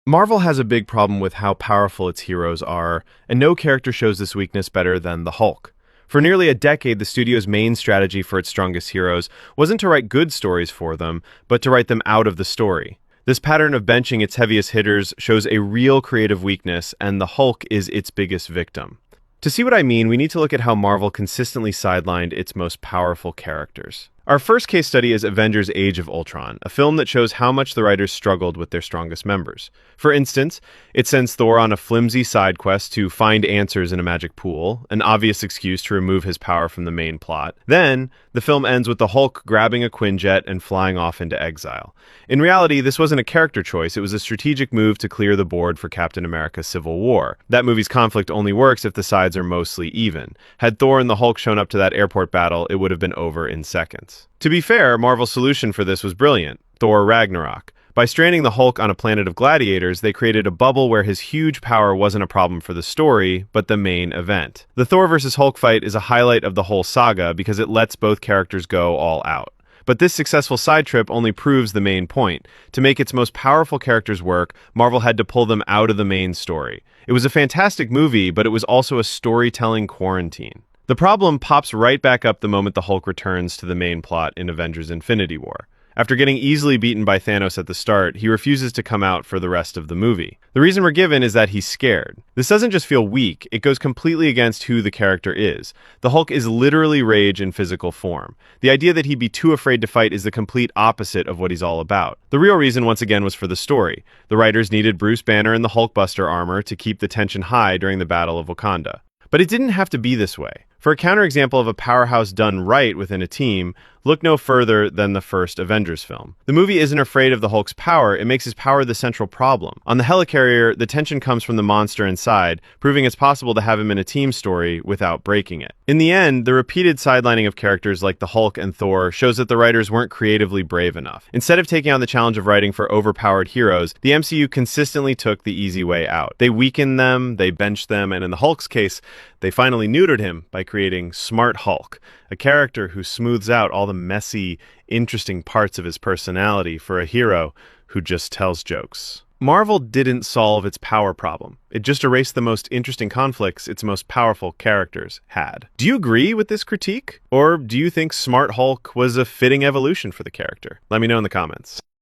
Marvel has a big problem with how powerful its heroes are, and no character shows this weakness better than the Hulk. For nearly a decade, the studio's main strategy for its strongest heroes wasn't to write good stories for them, but to write them out of the story. This pattern of benching its heaviest hitters shows a real creative weakness, and the Hulk is its biggest victim. To see what I mean, we need to look at how Marvel consistently sidelined its most powerful characters. Our first case study is Avengers: Age of Ultron, a film that shows how much the writers struggled with their strongest members. For instance, it sends Thor on a flimsy side quest to find answers in a magic pool, an obvious excuse to remove his power from the main plot. Then, the film ends with the Hulk grabbing a Quinjet and flying off into exile. In reality, this wasn't a character choice, it was a strategic move to clear the board for Captain America: Civil War. That movie's conflict only works if the sides are mostly even. Had Thor and the Hulk shown up to that airport battle, it would have been over in seconds. To be fair, Marvel's solution for this was brilliant: Thor Ragnarok. By stranding the Hulk on a planet of gladiators, they created a bubble where his huge power wasn't a problem for the story, but the main event. The Thor vs. Hulk fight is a highlight of the whole saga because it lets both characters go all out. But this successful side trip only proves the main point. To make its most powerful characters work, Marvel had to pull them out of the main story. It was a fantastic movie, but it was also a storytelling quarantine. The problem pops right back up the moment the Hulk returns to the main plot in Avengers: Infinity War. After getting easily beaten by Thanos at the start, he refuses to come out for the rest of the movie. The reason we're given is that he's scared. This doesn't just feel weak, it goes completely against who the character is. The Hulk is literally rage in physical form. The idea that he'd be too afraid to fight is the complete opposite of what he's all about. The real reason, once again, was for the story. The writers needed Bruce Banner in the Hulkbuster armor to keep the tension high during the Battle of Wakanda. But it didn't have to be this way. For a counterexample of a powerhouse done right within a team, look no further than the first Avengers film. The movie isn't afraid of the Hulk's power, it makes his power the central problem. On the helicarrier, the tension comes from the monster inside, proving it's possible to have him in a team story without breaking it. In the end, the repeated sidelining of characters like the Hulk and Thor shows that the writers weren't creatively brave enough. Instead of taking on the challenge of writing for overpowered heroes, the MCU consistently took the easy way out. They weakened them, they benched them, and in the Hulk's case, they finally neutered him by creating Smart Hulk, a character who smooths out all the messy, interesting parts of his personality for a hero who just tells jokes. Marvel didn't solve its power problem. It just erased the most interesting conflicts its most powerful characters had. Do you agree with this critique? Or do you think Smart Hulk was a fitting evolution for the character? Let me know in the comments.